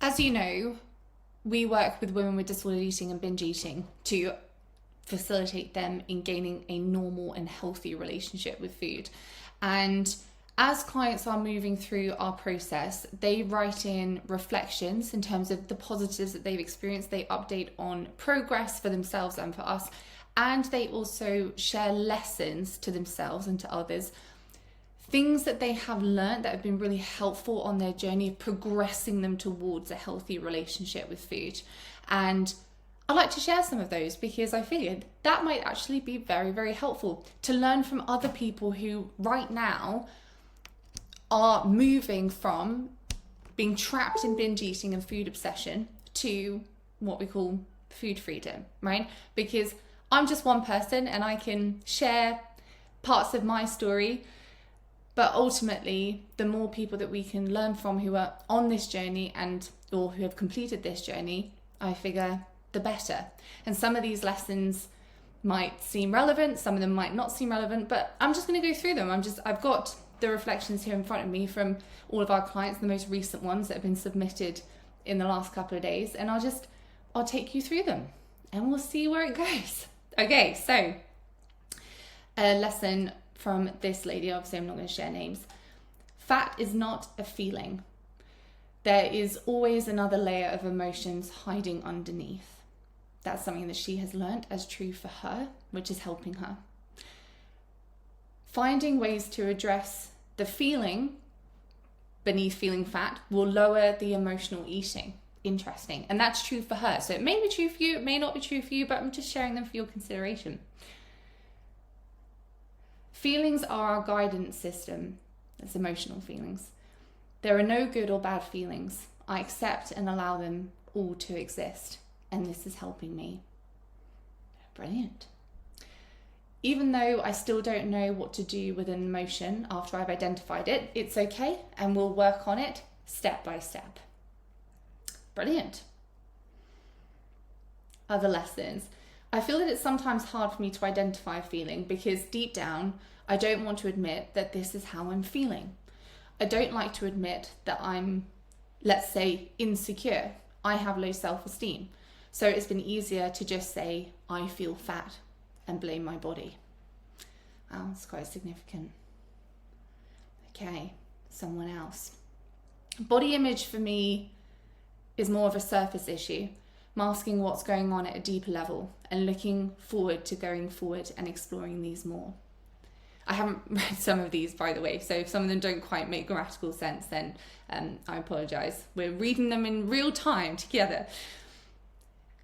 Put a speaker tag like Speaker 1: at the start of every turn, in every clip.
Speaker 1: As you know, we work with women with disordered eating and binge eating to facilitate them in gaining a normal and healthy relationship with food. And as clients are moving through our process, they write in reflections in terms of the positives that they've experienced. They update on progress for themselves and for us. And they also share lessons to themselves and to others, things that they have learned that have been really helpful on their journey of progressing them towards a healthy relationship with food. And I'd like to share some of those because I figured that might actually be very, very helpful to learn from other people who right now are moving from being trapped in binge eating and food obsession to what we call food freedom, right? Because I'm just one person and I can share parts of my story, but ultimately the more people that we can learn from who are on this journey or who have completed this journey, I figure the better. And some of these lessons might seem relevant, some of them might not seem relevant, but I'm just going to go through them. I've got the reflections here in front of me from all of our clients, the most recent ones that have been submitted in the last couple of days, and I'll take you through them and we'll see where it goes. Okay, so a lesson from this lady, obviously I'm not going to share names. Fat is not a feeling. There is always another layer of emotions hiding underneath. That's something that she has learned as true for her, which is helping her. Finding ways to address the feeling beneath feeling fat will lower the emotional eating. Interesting. And that's true for her. So it may be true for you, it may not be true for you, but I'm just sharing them for your consideration. Feelings are our guidance system. That's emotional feelings. There are no good or bad feelings. I accept and allow them all to exist. And this is helping me. Brilliant. Even though I still don't know what to do with an emotion after I've identified it, it's okay, and we'll work on it step by step. Brilliant. Other lessons. I feel that it's sometimes hard for me to identify a feeling because deep down, I don't want to admit that this is how I'm feeling. I don't like to admit that I'm, let's say, insecure. I have low self-esteem. So it's been easier to just say, I feel fat and blame my body. Wow, that's quite significant. Okay, someone else. Body image for me is more of a surface issue, masking what's going on at a deeper level and looking forward to going forward and exploring these more. I haven't read some of these, by the way, so if some of them don't quite make grammatical sense, then I apologize. We're reading them in real time together.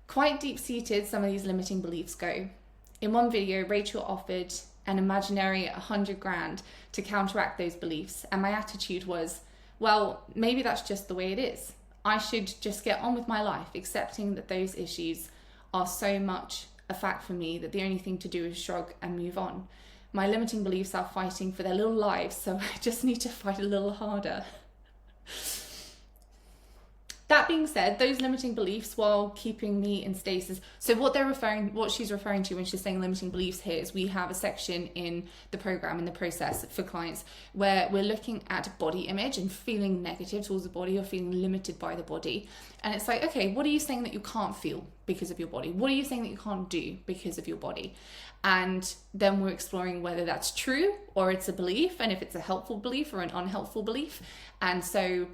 Speaker 1: Quite deep-seated, some of these limiting beliefs go. In one video, Rachael offered an imaginary 100 grand to counteract those beliefs, and my attitude was, well, maybe that's just the way it is. I should just get on with my life, accepting that those issues are so much a fact for me that the only thing to do is shrug and move on. My limiting beliefs are fighting for their little lives, so I just need to fight a little harder. That being said, those limiting beliefs while keeping me in stasis. So what she's referring to when she's saying limiting beliefs here is we have a section in the program, in the process for clients, where we're looking at body image and feeling negative towards the body or feeling limited by the body. And it's like, okay, what are you saying that you can't feel because of your body? What are you saying that you can't do because of your body? And then we're exploring whether that's true or it's a belief, and if it's a helpful belief or an unhelpful belief. And so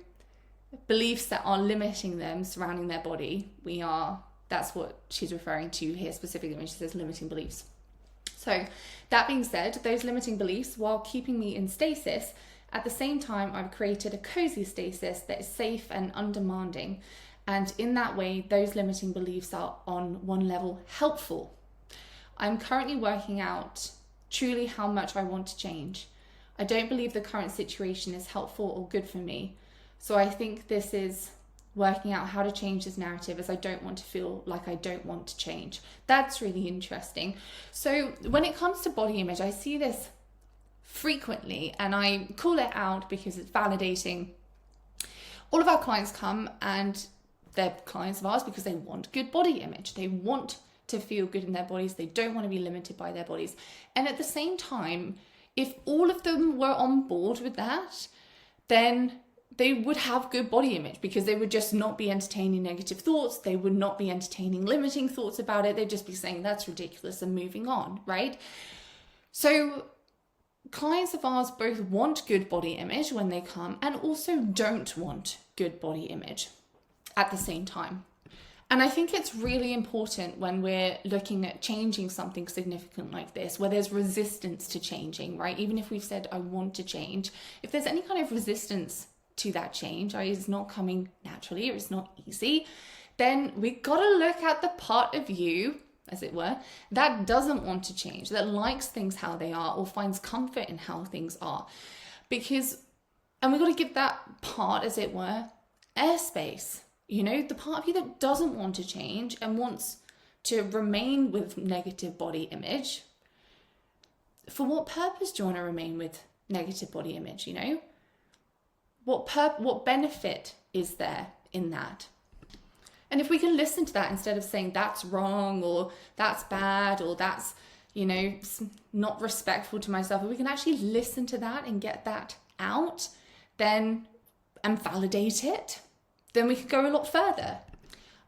Speaker 1: beliefs that are limiting them surrounding their body, that's what she's referring to here specifically when she says limiting beliefs. So that being said, those limiting beliefs, while keeping me in stasis, at the same time, I've created a cozy stasis that is safe and undemanding. And in that way, those limiting beliefs are on one level helpful. I'm currently working out truly how much I want to change. I don't believe the current situation is helpful or good for me. So I think this is working out how to change this narrative, as I don't want to feel like I don't want to change. That's really interesting. So when it comes to body image, I see this frequently and I call it out because it's validating. All of our clients come and they're clients of ours because they want good body image. They want to feel good in their bodies. They don't want to be limited by their bodies. And at the same time, if all of them were on board with that, then they would have good body image because they would just not be entertaining negative thoughts. They would not be entertaining limiting thoughts about it. They'd just be saying that's ridiculous and moving on, right? So clients of ours both want good body image when they come and also don't want good body image at the same time. And I think it's really important when we're looking at changing something significant like this, where there's resistance to changing, right? Even if we've said, I want to change, if there's any kind of resistance to that change, or it's not coming naturally, or it's not easy, then we've got to look at the part of you, as it were, that doesn't want to change, that likes things how they are, or finds comfort in how things are. And we've got to give that part, as it were, airspace. You know, the part of you that doesn't want to change and wants to remain with negative body image. For what purpose do you want to remain with negative body image, you know? What benefit is there in that? And if we can listen to that instead of saying that's wrong or that's bad or that's, you know, not respectful to myself, if we can actually listen to that and get that out, then and validate it, then we could go a lot further.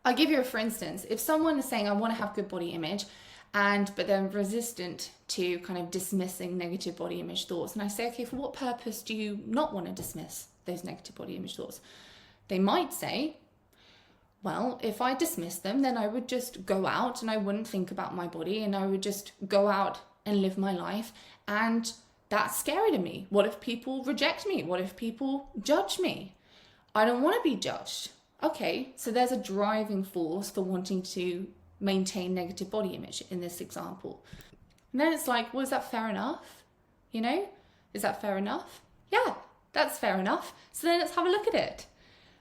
Speaker 1: I'll give you a for instance. If someone is saying, I want to have good body image, but they're resistant to kind of dismissing negative body image thoughts, and I say, okay, for what purpose do you not want to dismiss those negative body image thoughts? They might say, well, if I dismiss them, then I would just go out and I wouldn't think about my body and I would just go out and live my life. And that's scary to me. What if people reject me? What if people judge me? I don't want to be judged. Okay, so there's a driving force for wanting to maintain negative body image in this example. And then it's like, well, is that fair enough? You know, is that fair enough? Yeah, that's fair enough. So then let's have a look at it.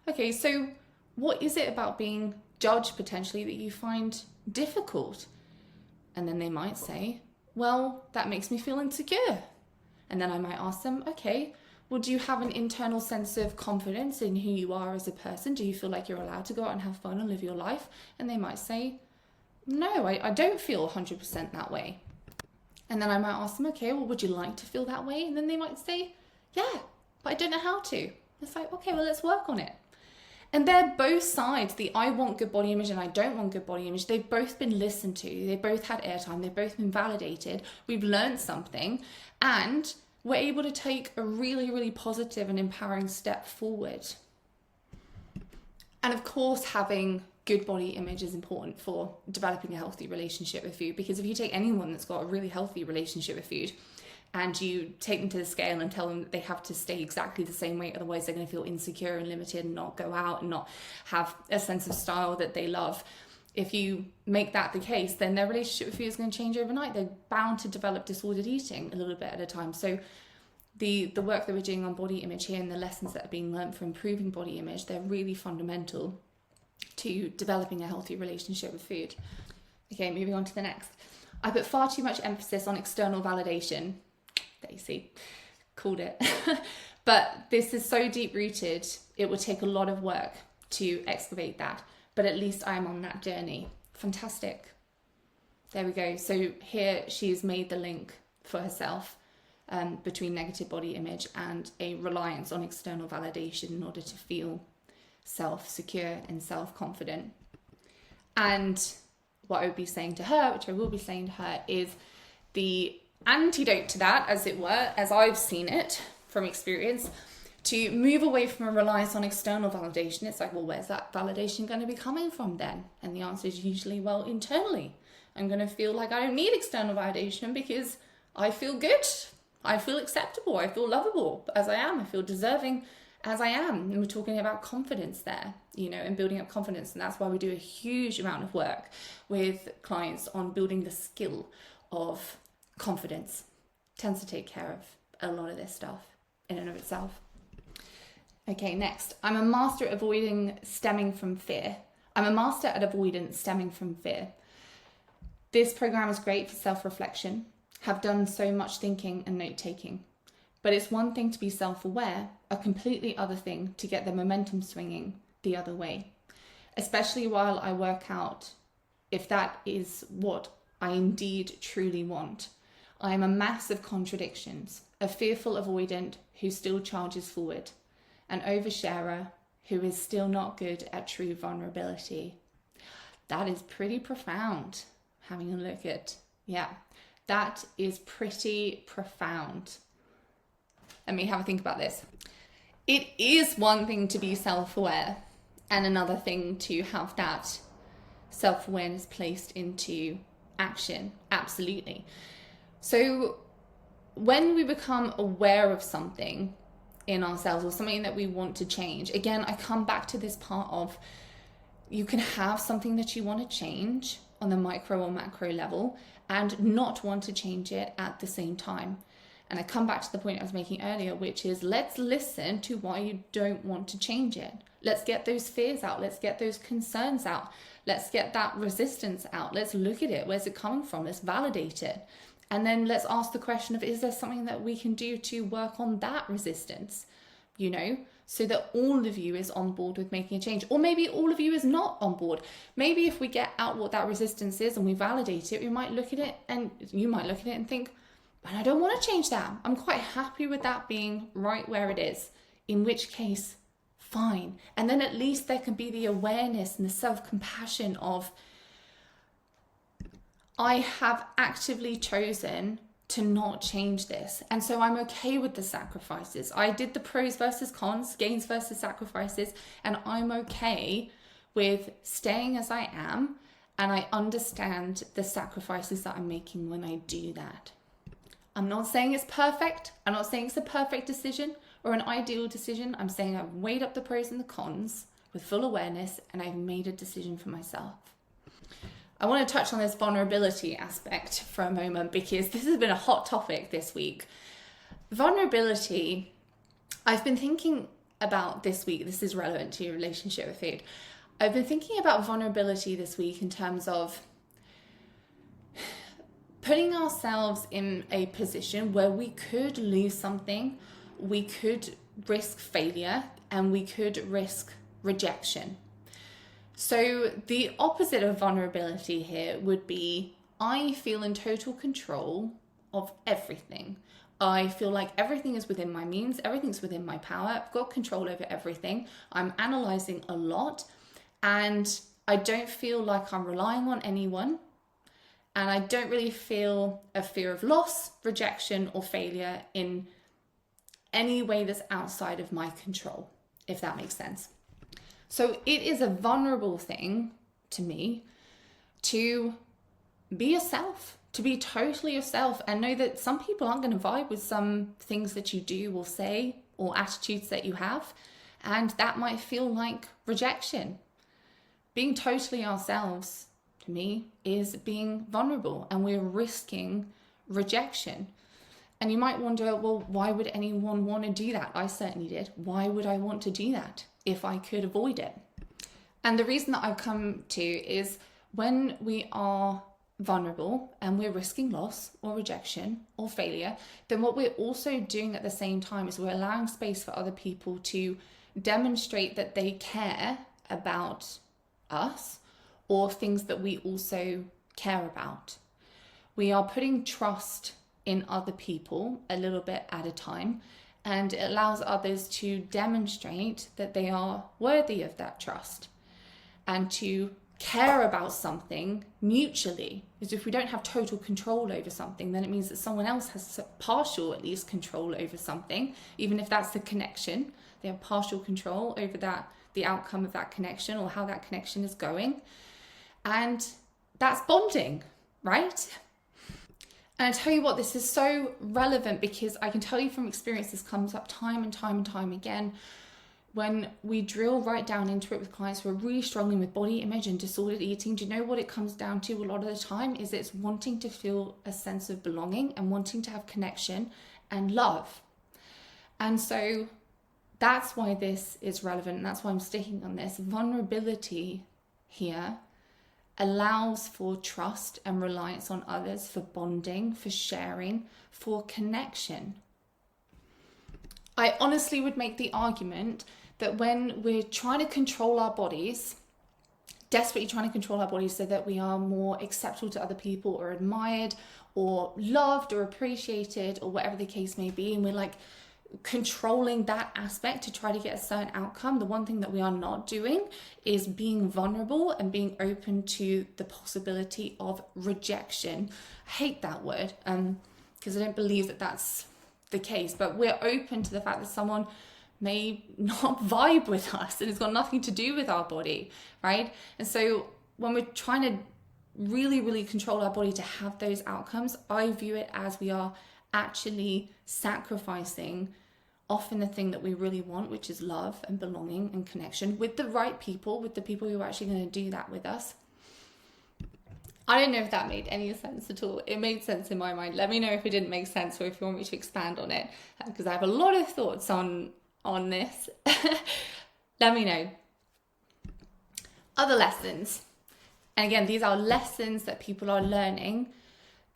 Speaker 1: Okay, so what is it about being judged potentially that you find difficult? And then they might say, well, that makes me feel insecure. And then I might ask them, okay, well, do you have an internal sense of confidence in who you are as a person? Do you feel like you're allowed to go out and have fun and live your life? And they might say, no, I don't feel 100% that way. And then I might ask them, okay, well, would you like to feel that way? And then they might say, yeah, but I don't know how to. It's like, okay, well, let's work on it. And they're both sides, the I want good body image and I don't want good body image, they've both been listened to, they've both had airtime, they've both been validated, we've learned something, and we're able to take a really, really positive and empowering step forward. And of course, having good body image is important for developing a healthy relationship with food, because if you take anyone that's got a really healthy relationship with food and you take them to the scale and tell them that they have to stay exactly the same weight, otherwise they're going to feel insecure and limited and not go out and not have a sense of style that they love. If you make that the case, then their relationship with food is going to change overnight. They're bound to develop disordered eating a little bit at a time. So the work that we're doing on body image here and the lessons that are being learned for improving body image, they're really fundamental to developing a healthy relationship with food. Okay, moving on to the next. I put far too much emphasis on external validation. There you see, called it. But this is so deep rooted, it will take a lot of work to excavate that. But at least I'm on that journey. Fantastic. There we go. So here she's made the link for herself between negative body image and a reliance on external validation in order to feel self-secure and self-confident. And what I would be saying to her, which I will be saying to her, is the antidote to that, as it were, as I've seen it from experience, to move away from a reliance on external validation. It's like, well, where's that validation going to be coming from then? And the answer is usually, well, internally. I'm going to feel like I don't need external validation because I feel good. I feel acceptable. I feel lovable as I am. I feel deserving as I am. And we're talking about confidence there, you know, and building up confidence. And that's why we do a huge amount of work with clients on building the skill of confidence. It tends to take care of a lot of this stuff in and of itself. Okay, next. I'm a master at avoiding stemming from fear. I'm a master at avoidance stemming from fear. This program is great for self-reflection. Have done so much thinking and note-taking. But it's one thing to be self-aware, a completely other thing to get the momentum swinging the other way. Especially while I work out if that is what I indeed truly want. I am a mass of contradictions, a fearful avoidant who still charges forward. an oversharer who is still not good at true vulnerability. That is pretty profound. Having a look at, yeah, that is pretty profound. Let me have a think about this. It is one thing to be self-aware and another thing to have that self-awareness placed into action. Absolutely. So when we become aware of something in ourselves or something that we want to change, again, I come back to this part of you can have something that you want to change on the micro or macro level and not want to change it at the same time. And I come back to the point I was making earlier, which is let's listen to why you don't want to change it. Let's get those fears out. Let's get those concerns out. Let's get that resistance out. Let's look at it. Where's it coming from? Let's validate it. And then let's ask the question of, is there something that we can do to work on that resistance, so that all of you is on board with making a change? Or maybe all of you is not on board. Maybe if we get out what that resistance is and we validate it, you might look at it and think, but I don't want to change that. I'm quite happy with that being right where it is, in which case, fine. And then at least there can be the awareness and the self-compassion of, I have actively chosen to not change this. And so I'm okay with the sacrifices. I did the pros versus cons, gains versus sacrifices, and I'm okay with staying as I am. And I understand the sacrifices that I'm making when I do that. I'm not saying it's perfect. I'm not saying it's a perfect decision or an ideal decision. I'm saying I've weighed up the pros and the cons with full awareness and I've made a decision for myself. I want to touch on this vulnerability aspect for a moment because this has been a hot topic this week. Vulnerability, I've been thinking about this week. This is relevant to your relationship with food. I've been thinking about vulnerability this week in terms of putting ourselves in a position where we could lose something, we could risk failure, and we could risk rejection. So the opposite of vulnerability here would be, I feel in total control of everything. I feel like everything is within my means, everything's within my power, I've got control over everything, I'm analyzing a lot, and I don't feel like I'm relying on anyone, and I don't really feel a fear of loss, rejection, or failure in any way that's outside of my control, if that makes sense. So it is a vulnerable thing to me to be yourself, to be totally yourself, and know that some people aren't going to vibe with some things that you do or say or attitudes that you have, and that might feel like rejection. Being totally ourselves, to me, is being vulnerable, and we're risking rejection. And you might wonder, well, why would anyone want to do that? I certainly did. Why would I want to do that if I could avoid it? And the reason that I've come to is when we are vulnerable and we're risking loss or rejection or failure, then what we're also doing at the same time is we're allowing space for other people to demonstrate that they care about us or things that we also care about. We are putting trust in other people a little bit at a time, and it allows others to demonstrate that they are worthy of that trust and to care about something mutually. Because if we don't have total control over something, then it means that someone else has partial, at least, control over something, even if that's the connection. They have partial control over that, the outcome of that connection or how that connection is going. And that's bonding, right? And I tell you what, this is so relevant because I can tell you from experience, this comes up time and time and time again. When we drill right down into it with clients who are really struggling with body image and disordered eating, do you know what it comes down to a lot of the time? Is it's wanting to feel a sense of belonging and wanting to have connection and love. And so that's why this is relevant, and that's why I'm sticking on this. Vulnerability here allows for trust and reliance on others, for bonding, for sharing, for connection. I honestly would make the argument that when we're trying to control our bodies, desperately trying to control our bodies so that we are more acceptable to other people or admired or loved or appreciated or whatever the case may be, and we're like controlling that aspect to try to get a certain outcome, the one thing that we are not doing is being vulnerable and being open to the possibility of rejection. I hate that word because I don't believe that that's the case, but we're open to the fact that someone may not vibe with us and it's got nothing to do with our body, right? And so when we're trying to really, really control our body to have those outcomes, I view it as we are actually sacrificing often the thing that we really want, which is love and belonging and connection with the right people, with the people who are actually going to do that with us. I don't know if that made any sense at all. It made sense in my mind. Let me know if it didn't make sense or if you want me to expand on it, because I have a lot of thoughts on this. Let me know. Other lessons. And again, these are lessons that people are learning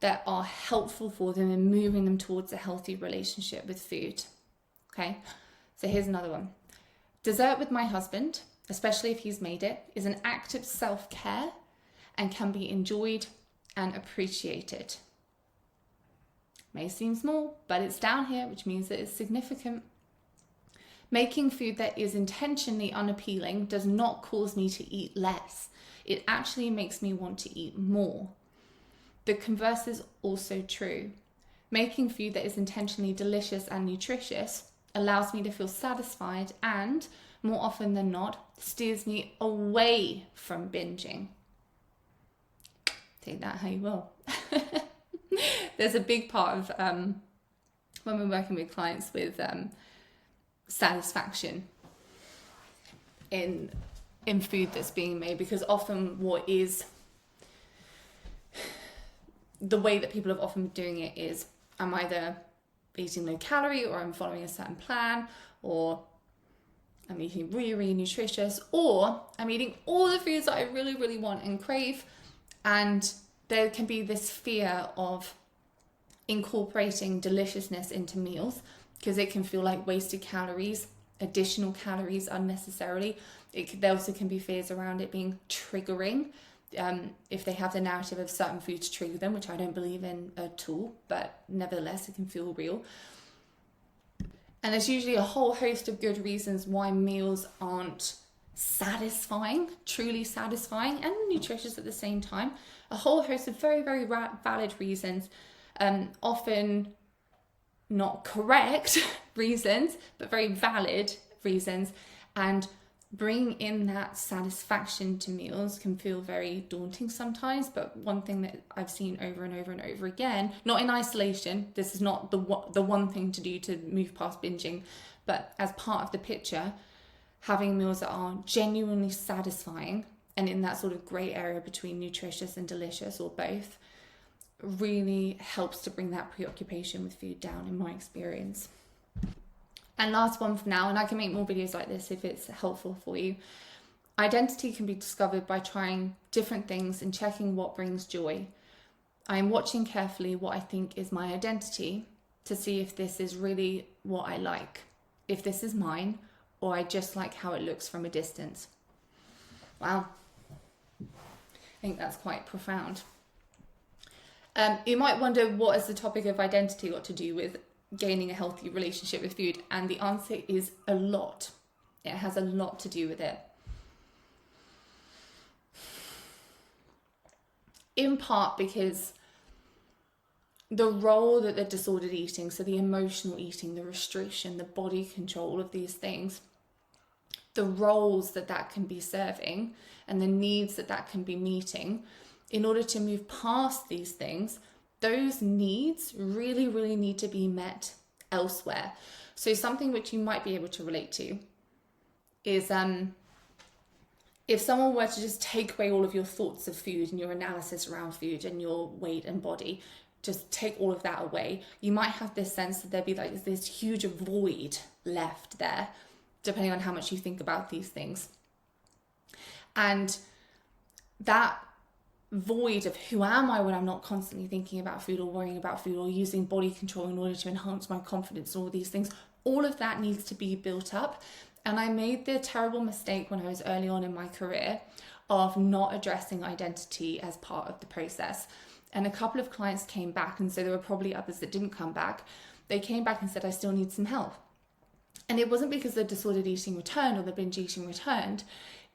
Speaker 1: that are helpful for them in moving them towards a healthy relationship with food. Okay, so here's another one. Dessert with my husband, especially if he's made it, is an act of self-care and can be enjoyed and appreciated. May seem small, but it's down here, which means that it's significant. Making food that is intentionally unappealing does not cause me to eat less. It actually makes me want to eat more. The converse is also true. Making food that is intentionally delicious and nutritious allows me to feel satisfied and, more often than not, steers me away from binging. Take that how you will. There's a big part of when we're working with clients with satisfaction in food that's being made, because often what is the way that people have often been doing it is, I'm either eating low calorie, or I'm following a certain plan, or I'm eating really, really nutritious, or I'm eating all the foods that I really, really want and crave. And there can be this fear of incorporating deliciousness into meals because it can feel like wasted calories, additional calories unnecessarily. There also can be fears around it being triggering. If they have the narrative of certain foods trigger them, which I don't believe in at all, but nevertheless it can feel real. And there's usually a whole host of good reasons why meals aren't satisfying, truly satisfying and nutritious at the same time. A whole host of very, very valid reasons, often not correct reasons, but very valid reasons. And bringing in that satisfaction to meals can feel very daunting sometimes, but one thing that I've seen over and over and over again, not in isolation, this is not the one thing to do to move past binging, but as part of the picture, having meals that are genuinely satisfying and in that sort of grey area between nutritious and delicious, or both, really helps to bring that preoccupation with food down, in my experience. And last one for now, and I can make more videos like this if it's helpful for you. Identity can be discovered by trying different things and checking what brings joy. I am watching carefully what I think is my identity to see if this is really what I like, if this is mine, or I just like how it looks from a distance. Wow. I think that's quite profound. You might wonder, what has the topic of identity got to do with gaining a healthy relationship with food? And the answer is a lot. It has a lot to do with it. In part because the role that the disordered eating, so the emotional eating, the restriction, the body control, all of these things, the roles that can be serving and the needs that can be meeting, in order to move past these things, those needs really, really need to be met elsewhere. So something which you might be able to relate to is if someone were to just take away all of your thoughts of food and your analysis around food and your weight and body, just take all of that away, you might have this sense that there'd be like this huge void left there, depending on how much you think about these things. And that void of who am I when I'm not constantly thinking about food or worrying about food or using body control in order to enhance my confidence and all these things, all of that needs to be built up. And I made the terrible mistake when I was early on in my career of not addressing identity as part of the process. And a couple of clients came back, and so there were probably others that didn't come back. They came back and said, I still need some help. And it wasn't because the disordered eating returned or the binge eating returned.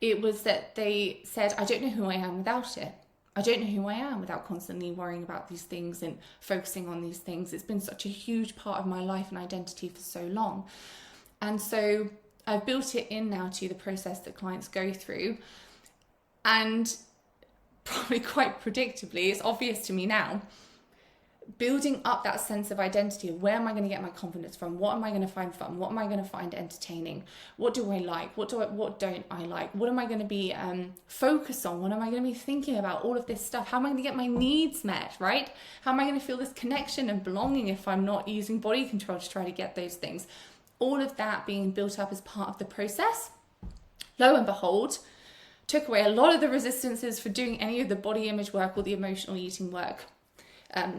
Speaker 1: It was that they said, I don't know who I am without it. I don't know who I am without constantly worrying about these things and focusing on these things. It's been such a huge part of my life and identity for so long. And so I've built it in now to the process that clients go through. And probably quite predictably, it's obvious to me now, building up that sense of identity of where am I going to get my confidence from? What am I going to find fun? What am I going to find entertaining? What do I like? What don't I like? What am I going to be focused on? What am I going to be thinking about? All of this stuff. How am I going to get my needs met, right? How am I going to feel this connection and belonging if I'm not using body control to try to get those things? All of that being built up as part of the process. Lo and behold, took away a lot of the resistances for doing any of the body image work or the emotional eating work.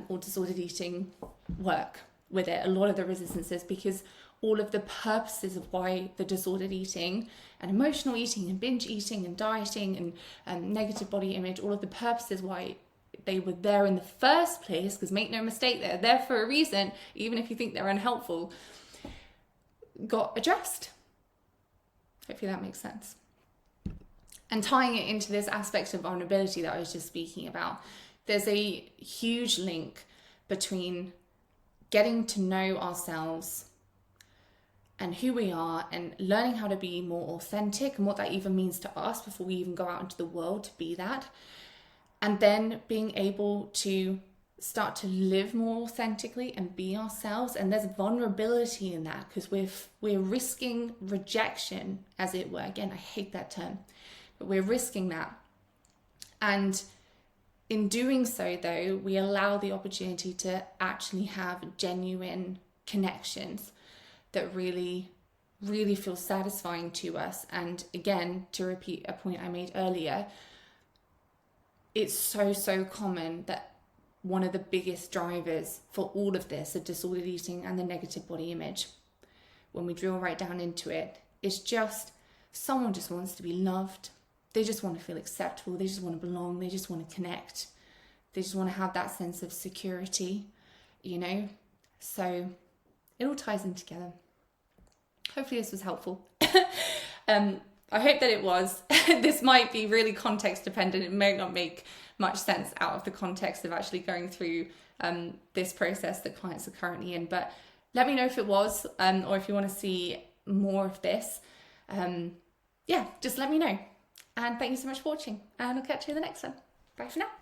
Speaker 1: Or disordered eating work with it, a lot of the resistances, because all of the purposes of why the disordered eating and emotional eating and binge eating and dieting and negative body image, all of the purposes why they were there in the first place, because make no mistake, they're there for a reason, even if you think they're unhelpful, got addressed. Hopefully that makes sense. And tying it into this aspect of vulnerability that I was just speaking about, there's a huge link between getting to know ourselves and who we are and learning how to be more authentic and what that even means to us before we even go out into the world to be that. And then being able to start to live more authentically and be ourselves. And there's vulnerability in that because we're risking rejection, as it were. Again, I hate that term, but we're risking that. And in doing so, though, we allow the opportunity to actually have genuine connections that really, really feel satisfying to us. And again, to repeat a point I made earlier, it's so common that one of the biggest drivers for all of this, the disordered eating and the negative body image, when we drill right down into it, is just someone just wants to be loved. They just want to feel acceptable. They just want to belong. They just want to connect. They just want to have that sense of security, you know? So it all ties in together. Hopefully this was helpful. I hope that it was. This might be really context dependent. It may not make much sense out of the context of actually going through this process that clients are currently in. But let me know if it was, or if you want to see more of this. Just let me know. And thank you so much for watching, and I'll catch you in the next one. Bye for now.